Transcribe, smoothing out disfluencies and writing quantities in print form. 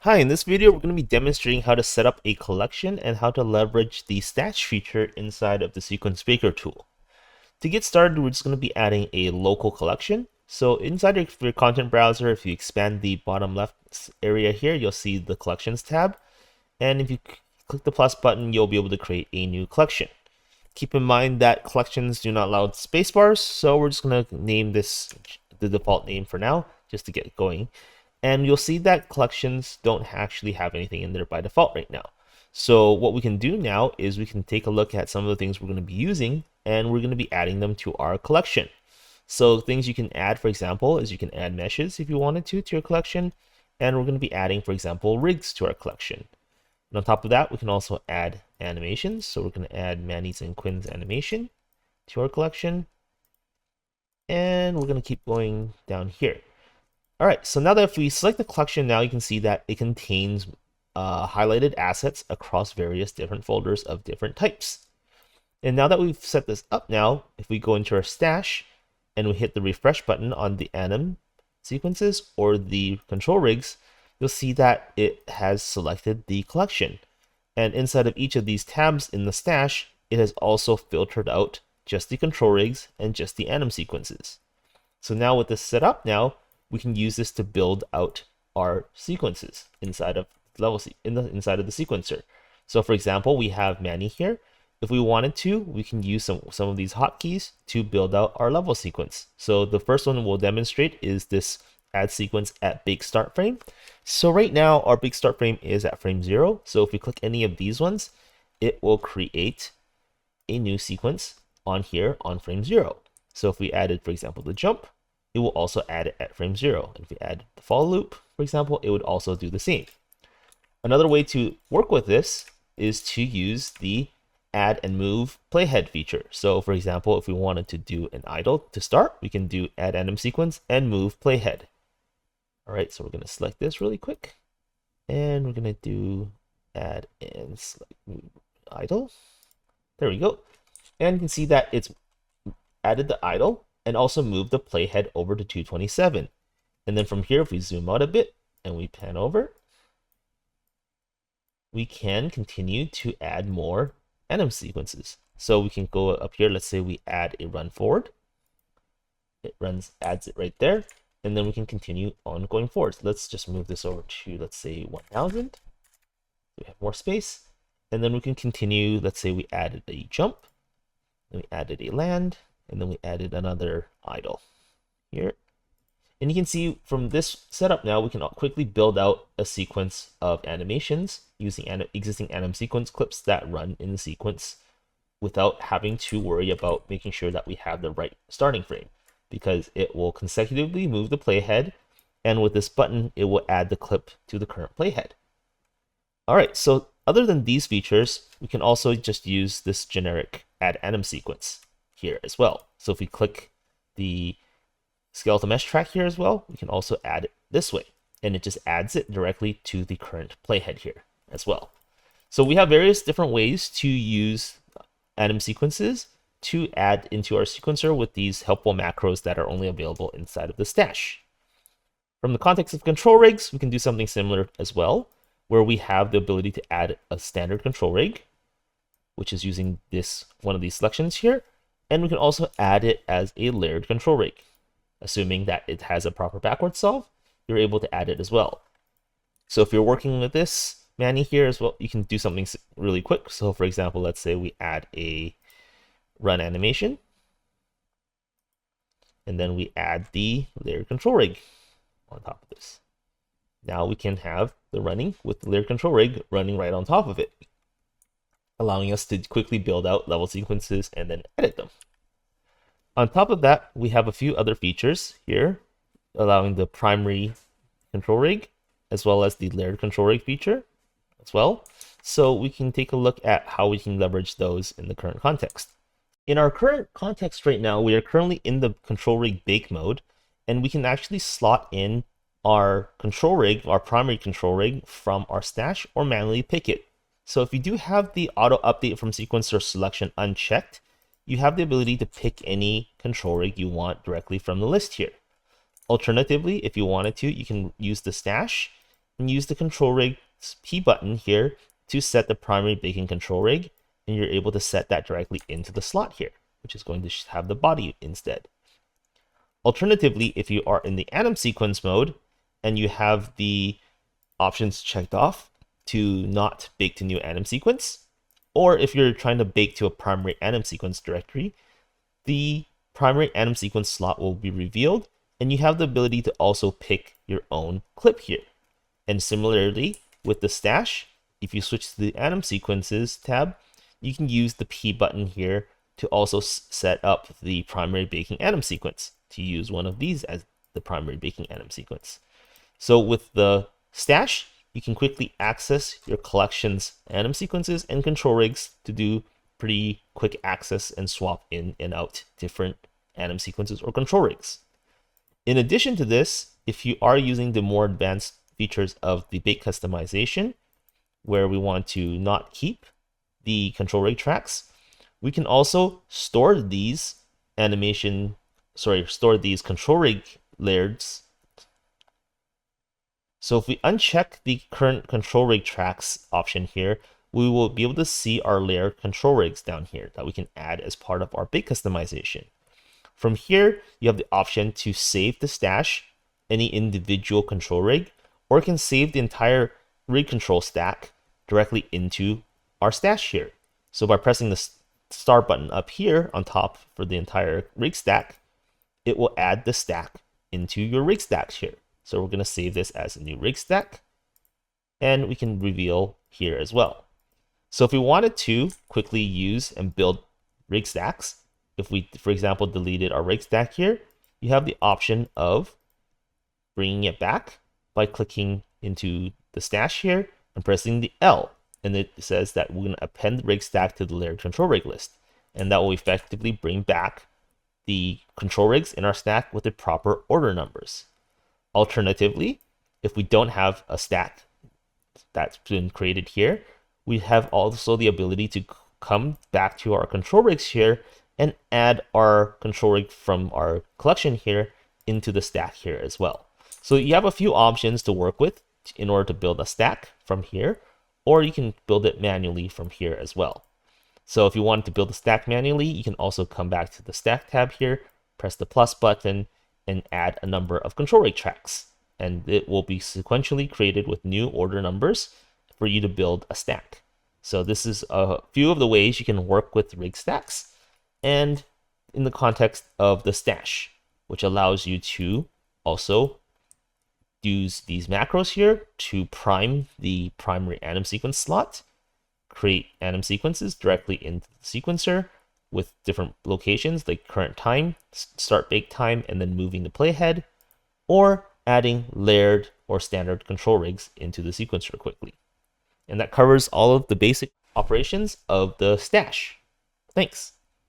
Hi, in this video we're going to be demonstrating how to set up a collection and how to leverage the stash feature inside of the Sequence Baker tool. To get started, we're just going to be adding a local collection. So inside of your content browser, if you expand the bottom left area here, you'll see the Collections tab. And if you click the plus button, you'll be able to create a new collection. Keep in mind that collections do not allow spacebars, so we're just going to name this the default name for now, just to get going. And you'll see that collections don't actually have anything in there by default right now. So what we can do now is we can take a look at some of the things we're going to be using, and we're going to be adding them to our collection. So things you can add, for example, is you can add meshes if you wanted to your collection, and we're going to be adding, for example, rigs to our collection. And on top of that, we can also add animations. So we're going to add Manny's and Quinn's animation to our collection, and we're going to keep going down here. All right, so now that if we select the collection, now you can see that it contains highlighted assets across various different folders of different types. And now that we've set this up now, if we go into our stash and we hit the refresh button on the anim sequences or the control rigs, you'll see that it has selected the collection. And inside of each of these tabs in the stash, it has also filtered out just the control rigs and just the anim sequences. So now with this set up now, we can use this to build out our sequences inside of inside of the sequencer. So for example, we have Manny here. If we wanted to, we can use some of these hotkeys to build out our level sequence. So the first one we'll demonstrate is this add sequence at big start frame. So right now our big start frame is at frame 0. So if we click any of these ones, it will create a new sequence on here on frame 0. So if we added, for example, the jump, it will also add it at frame 0. And if we add the follow loop, for example, it would also do the same. Another way to work with this is to use the add and move playhead feature. So for example, if we wanted to do an idle to start, we can do add AnimSequence and move playhead. All right, so we're going to select this really quick, and we're going to do add and select move idle. There we go. And you can see that it's added the idle and also move the playhead over to 227. And then from here, if we zoom out a bit and we pan over, we can continue to add more anim sequences. So we can go up here, let's say we add a run forward. It adds it right there, and then we can continue on going forward. So let's just move this over to, let's say 1000. We have more space, and then we can continue, let's say we added a jump, and we added a land, and then we added another idle here. And you can see from this setup now, we can quickly build out a sequence of animations using existing AnimSequence clips that run in the sequence without having to worry about making sure that we have the right starting frame, because it will consecutively move the playhead, and with this button, it will add the clip to the current playhead. All right, so other than these features, we can also just use this generic add anim sequence here as well. So if we click the skeletal mesh track here as well, we can also add it this way, and it just adds it directly to the current playhead here as well. So we have various different ways to use anim sequences to add into our sequencer with these helpful macros that are only available inside of the stash. From the context of control rigs, we can do something similar as well, where we have the ability to add a standard control rig, which is using this one of these selections here. And we can also add it as a layered control rig. Assuming that it has a proper backward solve, you're able to add it as well. So if you're working with this Manny here as well, you can do something really quick. So for example, let's say we add a run animation, and then we add the layered control rig on top of this. Now we can have the running with the layered control rig running right on top of it, allowing us to quickly build out level sequences and then edit them. On top of that, we have a few other features here, allowing the primary control rig, as well as the layered control rig feature as well. So we can take a look at how we can leverage those in the current context. In our current context right now, we are currently in the control rig bake mode, and we can actually slot in our control rig, our primary control rig, from our stash or manually pick it. So if you do have the auto update from sequencer selection unchecked, you have the ability to pick any control rig you want directly from the list here. Alternatively, if you wanted to, you can use the stash and use the control rig's P button here to set the primary baking control rig, and you're able to set that directly into the slot here, which is going to have the body instead. Alternatively, if you are in the AnimSequence mode and you have the options checked off to not bake to new AnimSequence, or if you're trying to bake to a primary AnimSequence directory, the primary AnimSequence slot will be revealed, and you have the ability to also pick your own clip here. And similarly, with the stash, if you switch to the AnimSequences tab, you can use the P button here to also set up the primary baking AnimSequence, to use one of these as the primary baking AnimSequence. So with the stash, you can quickly access your collection's AnimSequences and control rigs to do pretty quick access and swap in and out different AnimSequences or control rigs. In addition to this, if you are using the more advanced features of the bake customization, where we want to not keep the control rig tracks, we can also store these store these control rig layers. So if we uncheck the current control rig tracks option here, we will be able to see our layered control rigs down here that we can add as part of our bake customization. From here, you have the option to save the stash, any individual control rig, or you can save the entire rig control stack directly into our stash here. So by pressing the start button up here on top for the entire rig stack, it will add the stack into your rig stack here. So we're going to save this as a new rig stack, and we can reveal here as well. So if we wanted to quickly use and build rig stacks, if we, for example, deleted our rig stack here, you have the option of bringing it back by clicking into the stash here and pressing the L. And it says that we're going to append the rig stack to the layered control rig list. And that will effectively bring back the control rigs in our stack with the proper order numbers. Alternatively, if we don't have a stack that's been created here, we have also the ability to come back to our control rigs here and add our control rig from our collection here into the stack here as well. So you have a few options to work with in order to build a stack from here, or you can build it manually from here as well. So if you want to build a stack manually, you can also come back to the stack tab here, press the plus button, and add a number of control rig tracks. And it will be sequentially created with new order numbers for you to build a stack. So this is a few of the ways you can work with rig stacks, and in the context of the stash, which allows you to also use these macros here to prime the primary AnimSequence slot, create AnimSequences directly into the sequencer with different locations like current time, start bake time, and then moving the playhead, or adding layered or standard control rigs into the sequencer quickly. And that covers all of the basic operations of the stash. Thanks.